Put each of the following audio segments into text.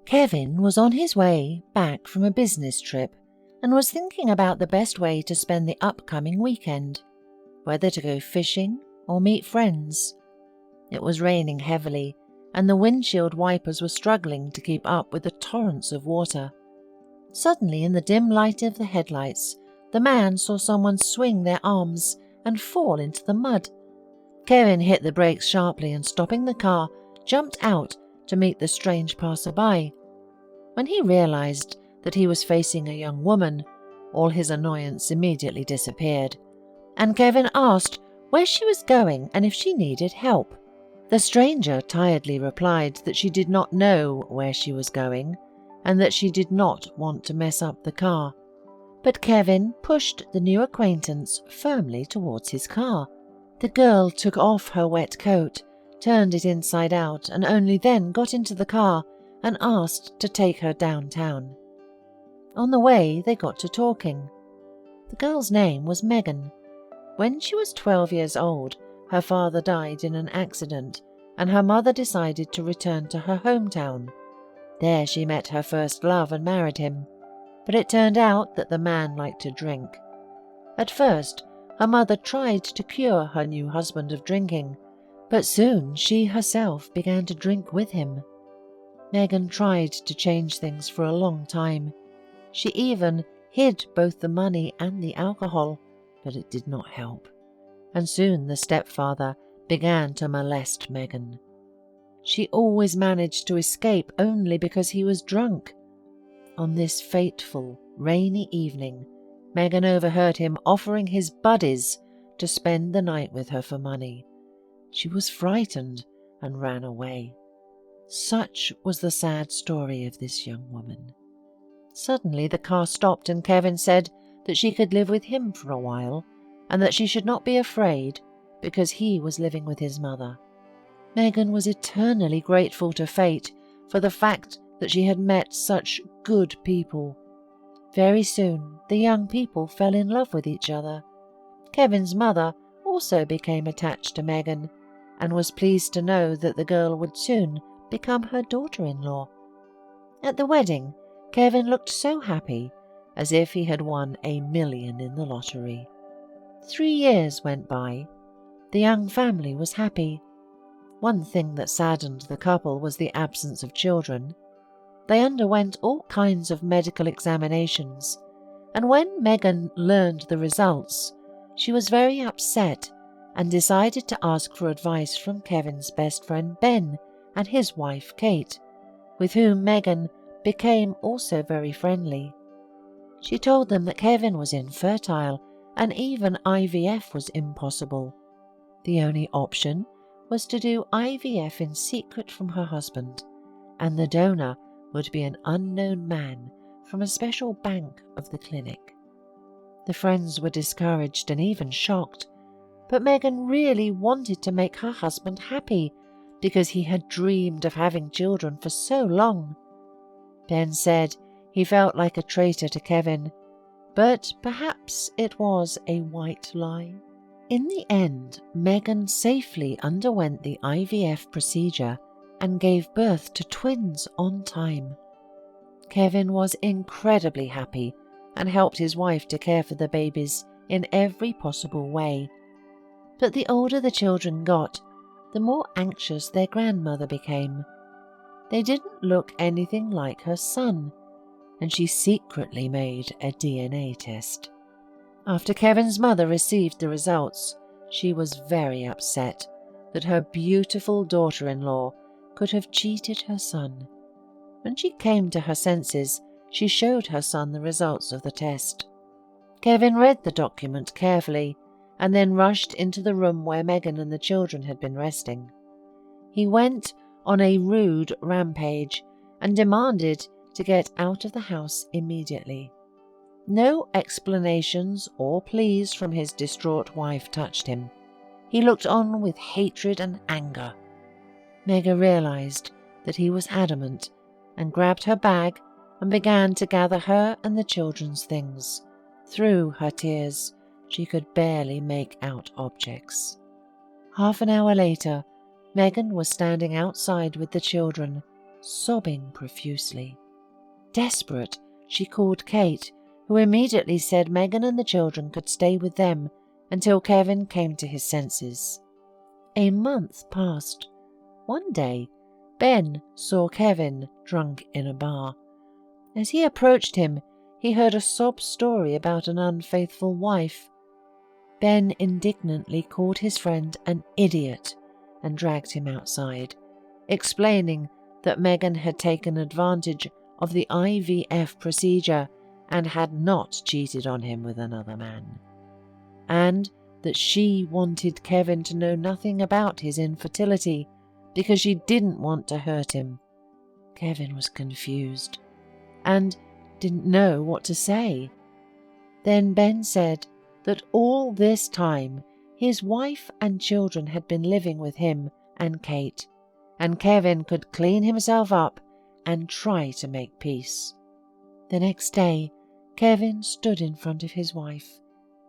Kevin was on his way back from a business trip and was thinking about the best way to spend the upcoming weekend, whether to go fishing or meet friends. It was raining heavily, and the windshield wipers were struggling to keep up with the torrents of water. Suddenly, in the dim light of the headlights, the man saw someone swing their arms and fall into the mud. Kevin hit the brakes sharply and, stopping the car, jumped out to meet the strange passerby. When he realized that he was facing a young woman, all his annoyance immediately disappeared, and Kevin asked where she was going and if she needed help. The stranger tiredly replied that she did not know where she was going and that she did not want to mess up the car. But Kevin pushed the new acquaintance firmly towards his car. The girl took off her wet coat, turned it inside out, and only then got into the car and asked to take her downtown. On the way, they got to talking. The girl's name was Megan. When she was 12 years old, her father died in an accident, and her mother decided to return to her hometown. There she met her first love and married him, but it turned out that the man liked to drink. At first, her mother tried to cure her new husband of drinking, but soon she herself began to drink with him. Megan tried to change things for a long time. She even hid both the money and the alcohol, but it did not help, and soon the stepfather began to molest Megan. She always managed to escape only because he was drunk. On this fateful, rainy evening, Megan overheard him offering his buddies to spend the night with her for money. She was frightened and ran away. Such was the sad story of this young woman. Suddenly the car stopped and Kevin said that she could live with him for a while and that she should not be afraid because he was living with his mother. Megan was eternally grateful to fate for the fact that she had met such good people. Very soon the young people fell in love with each other. Kevin's mother also became attached to Megan and was pleased to know that the girl would soon become her daughter-in-law. At the wedding, Kevin looked so happy, as if he had won $1 million in the lottery. 3 years went by. The young family was happy. One thing that saddened the couple was the absence of children. They underwent all kinds of medical examinations, and when Megan learned the results, she was very upset and decided to ask for advice from Kevin's best friend Ben and his wife Kate, with whom Megan became also very friendly. She told them that Kevin was infertile and even IVF was impossible. The only option was to do IVF in secret from her husband, and the donor would be an unknown man from a special bank of the clinic. The friends were discouraged and even shocked, but Megan really wanted to make her husband happy because he had dreamed of having children for so long. Ben said he felt like a traitor to Kevin, but perhaps it was a white lie. In the end, Megan safely underwent the IVF procedure and gave birth to twins on time. Kevin was incredibly happy and helped his wife to care for the babies in every possible way. But the older the children got, the more anxious their grandmother became. They didn't look anything like her son, and she secretly made a DNA test. After Kevin's mother received the results, she was very upset that her beautiful daughter-in-law could have cheated her son. When she came to her senses, she showed her son the results of the test. Kevin read the document carefully and then rushed into the room where Megan and the children had been resting. He went on a rude rampage and demanded to get out of the house immediately. No explanations or pleas from his distraught wife touched him. He looked on with hatred and anger. Megan realized that he was adamant and grabbed her bag and began to gather her and the children's things. Through her tears, she could barely make out objects. Half an hour later, Megan was standing outside with the children. sobbing profusely. Desperate, she called Kate, who immediately said Megan and the children could stay with them until Kevin came to his senses. A month passed. One day, Ben saw Kevin drunk in a bar. As he approached him, he heard a sob story about an unfaithful wife. Ben indignantly called his friend an idiot and dragged him outside, explaining that Megan had taken advantage of the IVF procedure and had not cheated on him with another man, and that she wanted Kevin to know nothing about his infertility because she didn't want to hurt him. Kevin was confused and didn't know what to say. Then Ben said that all this time his wife and children had been living with him and Kate, and Kevin could clean himself up and try to make peace. The next day, Kevin stood in front of his wife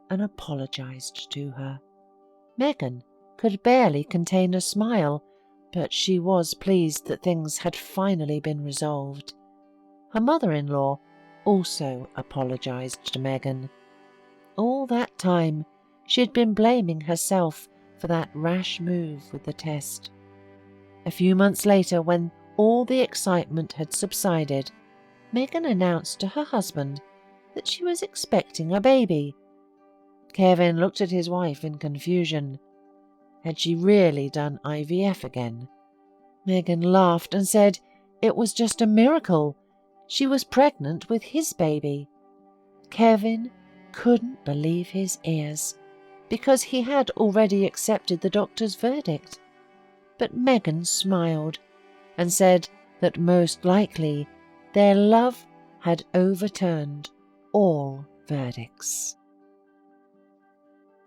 and apologized to her. Megan could barely contain a smile, but she was pleased that things had finally been resolved. Her mother-in-law also apologized to Megan. All that time, she had been blaming herself for that rash move with the test. A few months later, when all the excitement had subsided, Megan announced to her husband that she was expecting a baby. Kevin looked at his wife in confusion. Had she really done IVF again? Megan laughed and said it was just a miracle. She was pregnant with his baby. Kevin couldn't believe his ears because he had already accepted the doctor's verdict. But Megan smiled and said that most likely their love had overturned all verdicts.